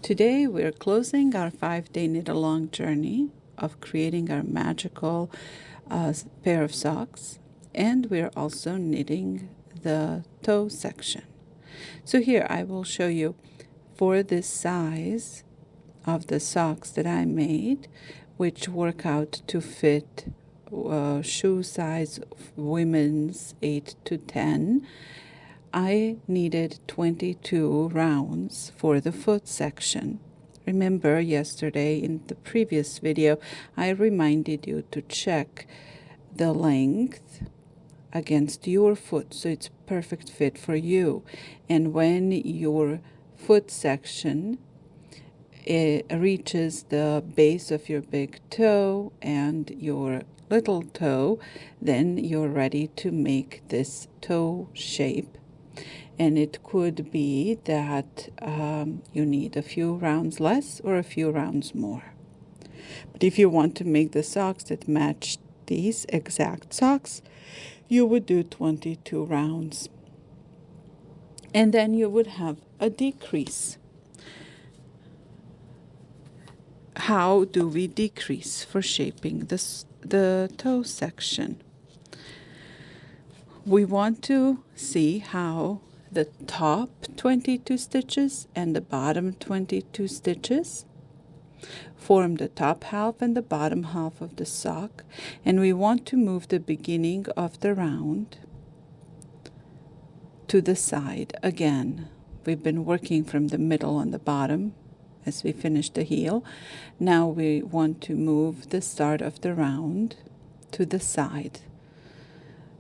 Today we're closing our 5-day knit-along journey of creating our magical pair of socks, and we're also knitting the toe section. So here I will show you for this size of the socks that I made, which work out to fit shoe size women's 8 to 10. I needed 22 rounds for the foot section. Remember yesterday in the previous video, I reminded you to check the length against your foot so it's perfect fit for you. And when your foot section reaches the base of your big toe and your little toe, then you're ready to make this toe shape. And it could be that you need a few rounds less or a few rounds more. But if you want to make the socks that match these exact socks, you would do 22 rounds. And then you would have a decrease. How do we decrease for shaping the toe section? We want to see how the top 22 stitches and the bottom 22 stitches form the top half and the bottom half of the sock, and we want to move the beginning of the round to the side again. We've been working from the middle on the bottom as we finish the heel. Now we want to move the start of the round to the side.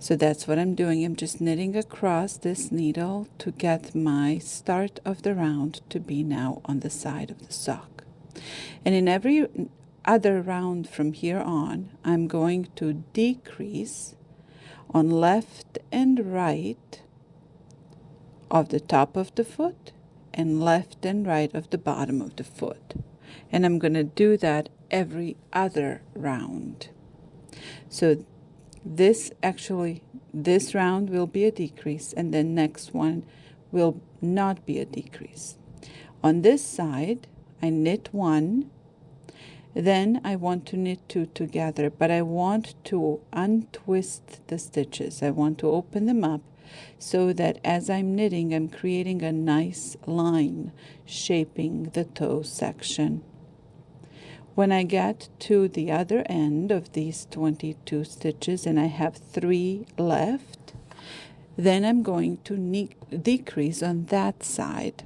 So that's what I'm doing. I'm just knitting across this needle to get my start of the round to be now on the side of the sock. And in every other round from here on, I'm going to decrease on left and right of the top of the foot and left and right of the bottom of the foot. And I'm going to do that every other round. So this round will be a decrease, and the next one will not be a decrease. On this side, I knit one, then I want to knit two together, but I want to untwist the stitches. I want to open them up so that as I'm knitting, I'm creating a nice line shaping the toe section. When I get to the other end of these 22 stitches and I have 3 left, then I'm going to decrease on that side.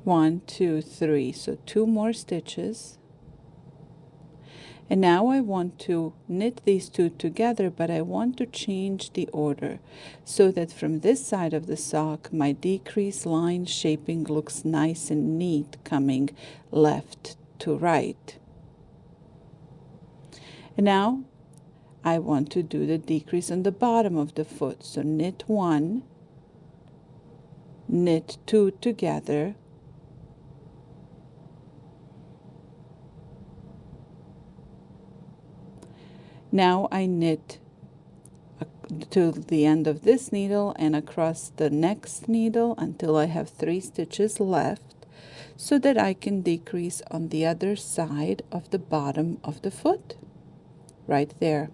One, two, three. So 2 more stitches. And now I want to knit these 2 together, but I want to change the order so that from this side of the sock, my decrease line shaping looks nice and neat coming left to right. And now I want to do the decrease on the bottom of the foot. So knit 1, knit 2 together, now I knit to the end of this needle and across the next needle until I have 3 stitches left so that I can decrease on the other side of the bottom of the foot, right there.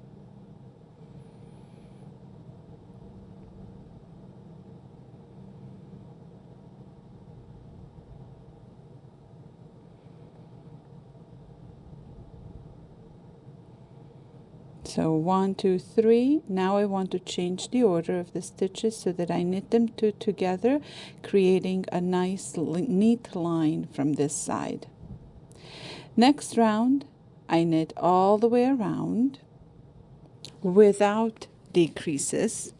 So 1, 2, 3. Now I want to change the order of the stitches so that I knit them 2 together, creating a nice neat line from this side. Next round, I knit all the way around without decreases.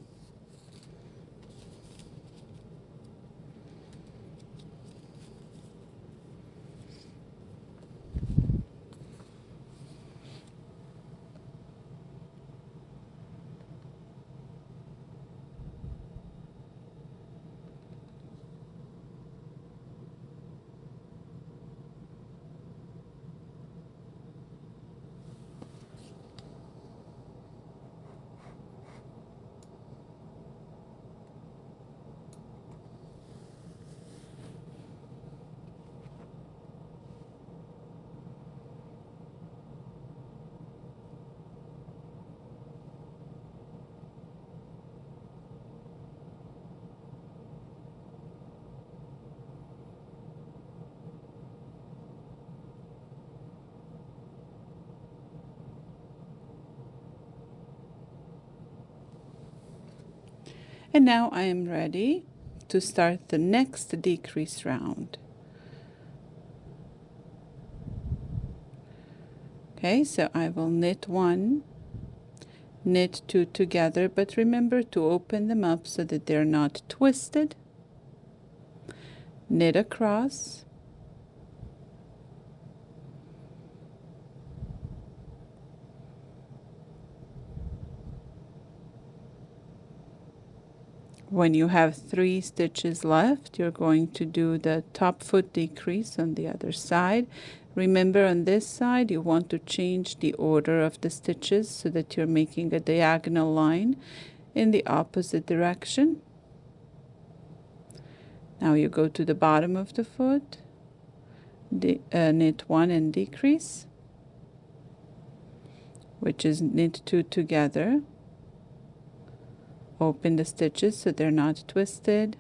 And now I am ready to start the next decrease round. Okay, so I will knit 1, knit 2 together, but remember to open them up so that they're not twisted. Knit across, when you have 3 stitches left, you're going to do the top foot decrease on the other side. Remember, on this side you want to change the order of the stitches so that you're making a diagonal line in the opposite direction. Now you go to the bottom of the foot, knit 1 and decrease, which is knit 2 together. Open the stitches so they're not twisted.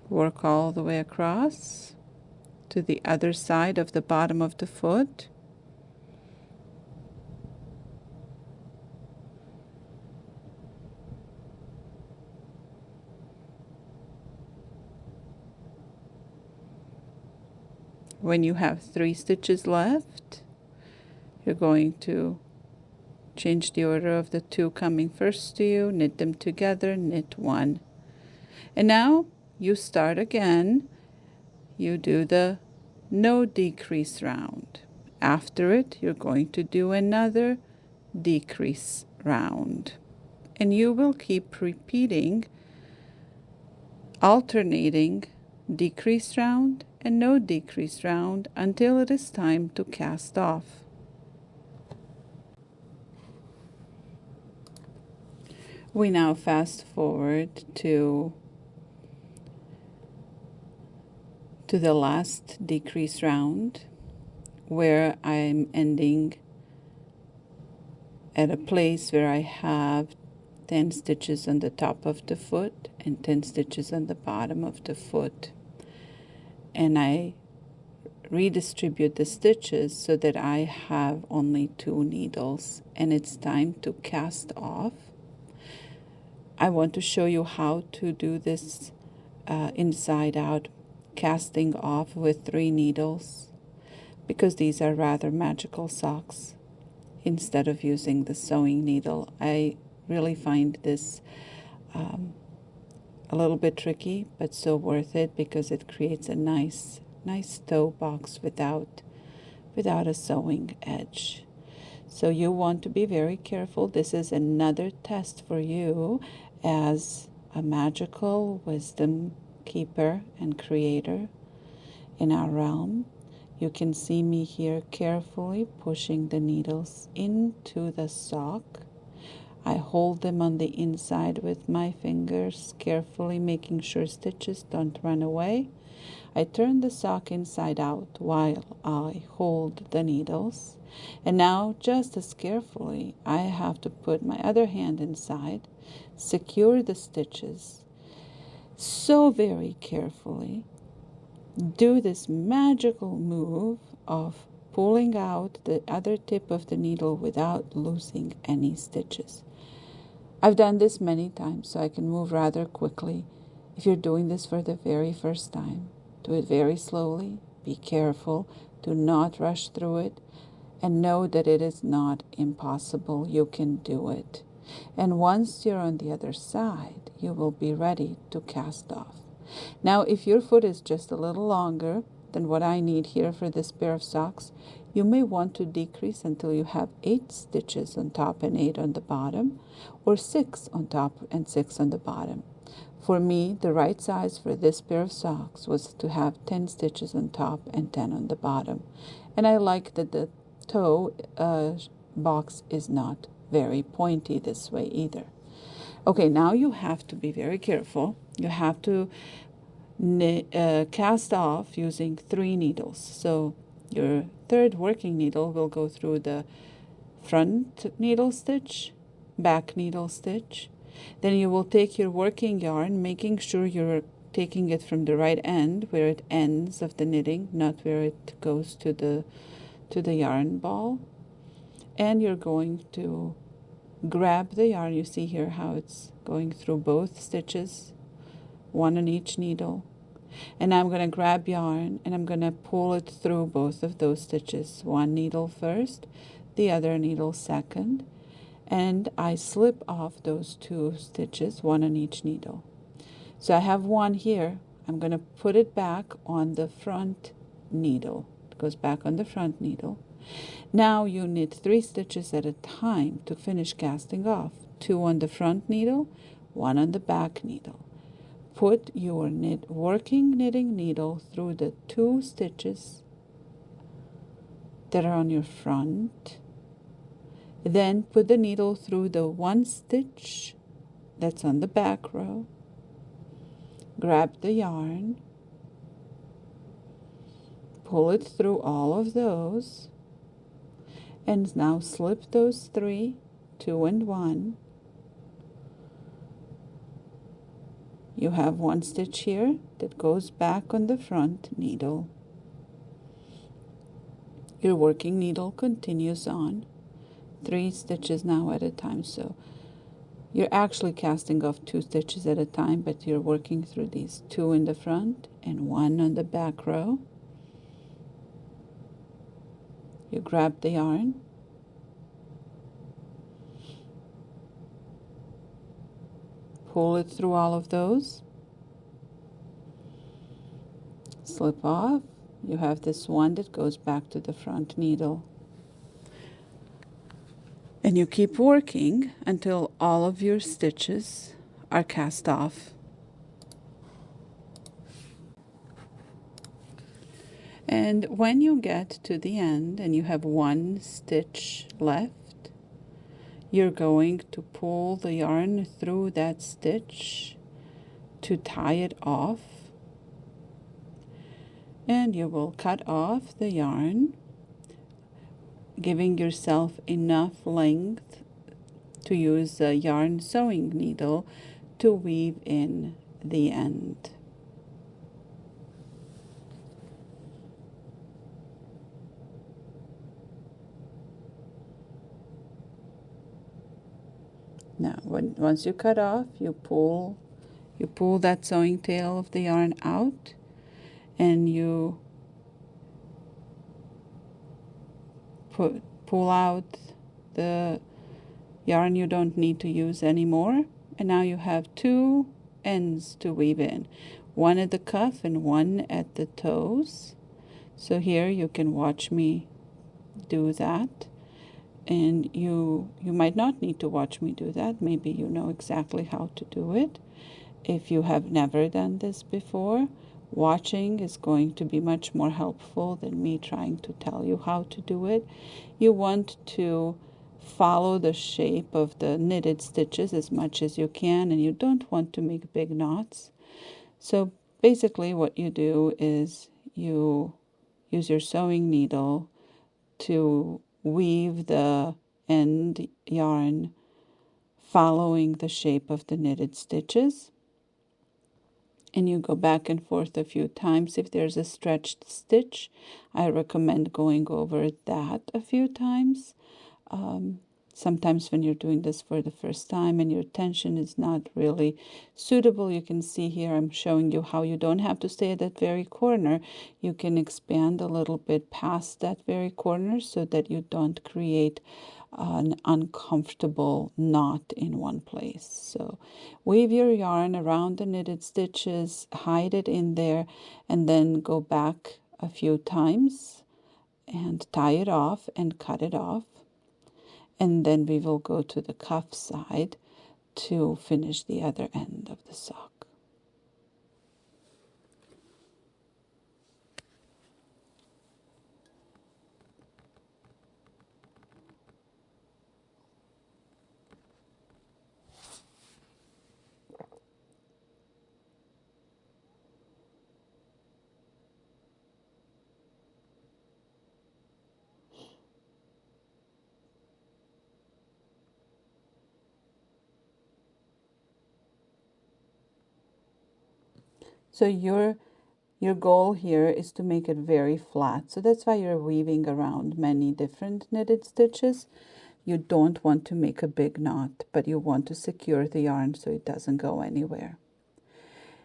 Work all the way across to the other side of the bottom of the foot. When you have 3 stitches left, you're going to change the order of the 2 coming first to you, knit them together, knit 1. And now you start again. You do the no decrease round. After it, you're going to do another decrease round. And you will keep repeating, alternating decrease round and no decrease round until it is time to cast off. We now fast forward to the last decrease round, where I'm ending at a place where I have 10 stitches on the top of the foot and 10 stitches on the bottom of the foot. And I redistribute the stitches so that I have only 2 needles, and it's time to cast off. I want to show you how to do this inside out casting off with 3 needles, because these are rather magical socks. Instead of using the sewing needle, I really find this a little bit tricky, but so worth it, because it creates a nice toe box without a sewing edge. So you want to be very careful. This is another test for you as a magical wisdom keeper and creator in our realm. You can see me here carefully pushing the needles into the sock. I hold them on the inside with my fingers, carefully making sure stitches don't run away. I turn the sock inside out while I hold the needles. And now, just as carefully, I have to put my other hand inside, secure the stitches so very carefully, do this magical move of pulling out the other tip of the needle without losing any stitches. I've done this many times, so I can move rather quickly. If you're doing this for the very first time, do it very slowly, be careful, do not rush through it, and know that it is not impossible. You can do it. And once you're on the other side, you will be ready to cast off. Now, if your foot is just a little longer than what I need here for this pair of socks, you may want to decrease until you have 8 stitches on top and 8 on the bottom, or 6 on top and 6 on the bottom. For me, the right size for this pair of socks was to have 10 stitches on top and 10 on the bottom. And I like that the toe box is not very pointy this way either. Okay, now you have to be very careful. You have to cast off using 3 needles. So your third working needle will go through the front needle stitch, back needle stitch. Then you will take your working yarn, making sure you're taking it from the right end, where it ends of the knitting, not where it goes to the yarn ball. And you're going to grab the yarn. You see here how it's going through both stitches, one on each needle. And I'm going to grab yarn and I'm going to pull it through both of those stitches. One needle first, the other needle second. And I slip off those 2 stitches, one on each needle. So I have one here. I'm going to put it back on the front needle. It goes back on the front needle. Now you knit 3 stitches at a time to finish casting off. 2 on the front needle, 1 on the back needle. Put your working knitting needle through the 2 stitches that are on your front. Then put the needle through the 1 stitch that's on the back row. Grab the yarn, pull it through all of those, and now slip those 3, 2 and 1. You have 1 stitch here that goes back on the front needle. Your working needle continues on 3 stitches now at a time. So you're actually casting off 2 stitches at a time, but you're working through these 2 in the front and 1 on the back row. You grab the yarn, pull it through all of those, slip off. You have this one that goes back to the front needle. And you keep working until all of your stitches are cast off. And when you get to the end and you have 1 stitch left, you're going to pull the yarn through that stitch to tie it off. And you will cut off the yarn, giving yourself enough length to use a yarn sewing needle to weave in the end. Now, once you cut off, you pull that sewing tail of the yarn out, and you pull out the yarn you don't need to use anymore. And now you have 2 ends to weave in, one at the cuff and one at the toes. So here you can watch me do that. And you might not need to watch me do that. Maybe you know exactly how to do it. If you have never done this before, watching is going to be much more helpful than me trying to tell you how to do it. You want to follow the shape of the knitted stitches as much as you can, and you don't want to make big knots. So basically what you do is you use your sewing needle to weave the end yarn following the shape of the knitted stitches. And you go back and forth a few times. If there's a stretched stitch, I recommend going over that a few times. Sometimes when you're doing this for the first time and your tension is not really suitable, you can see here I'm showing you how you don't have to stay at that very corner. You can expand a little bit past that very corner so that you don't create an uncomfortable knot in one place. So weave your yarn around the knitted stitches, hide it in there, and then go back a few times and tie it off and cut it off. And then we will go to the cuff side to finish the other end of the sock. So your Your goal here is to make it very flat. So that's why you're weaving around many different knitted stitches. You don't want to make a big knot, but you want to secure the yarn so it doesn't go anywhere.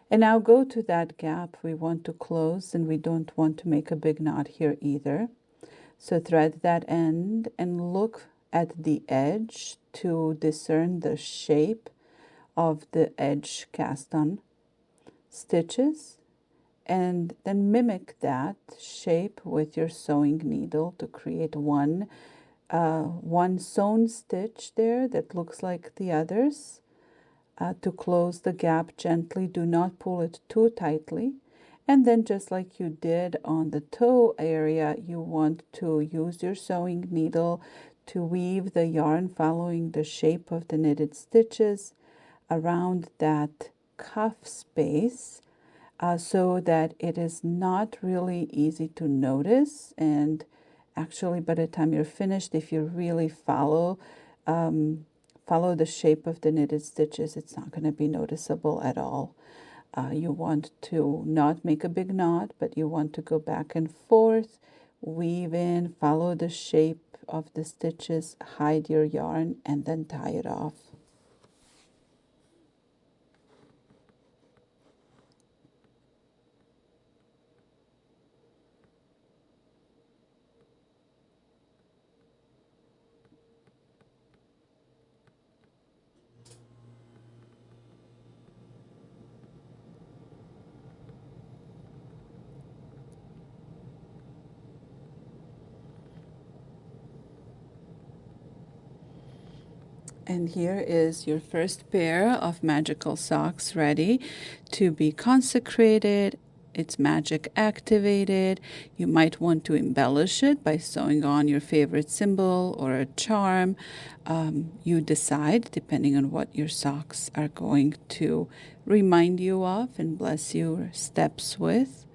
And now go to that gap we want to close, and we don't want to make a big knot here either. So thread that end and look at the edge to discern the shape of the edge cast on stitches, and then mimic that shape with your sewing needle to create one sewn stitch there that looks like the others. To close the gap gently, do not pull it too tightly. And then just like you did on the toe area, you want to use your sewing needle to weave the yarn following the shape of the knitted stitches around that cuff space, so that it is not really easy to notice. And actually, by the time you're finished, if you really follow the shape of the knitted stitches, it's not going to be noticeable at all. You want to not make a big knot, but you want to go back and forth, weave in, follow the shape of the stitches, hide your yarn, and then tie it off. And here is your first pair of magical socks ready to be consecrated. It's magic activated. You might want to embellish it by sewing on your favorite symbol or a charm. You decide, depending on what your socks are going to remind you of and bless your steps with.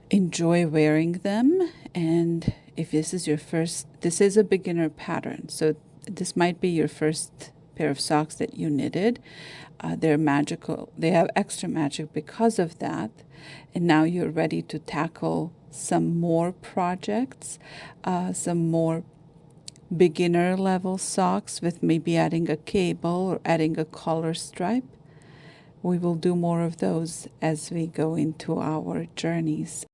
Enjoy wearing them. And if this is your first, this is a beginner pattern, so this might be your first pair of socks that you knitted. They're magical. They have extra magic because of that. And now you're ready to tackle some more projects, some more beginner level socks with maybe adding a cable or adding a collar stripe. We will do more of those as we go into our journeys.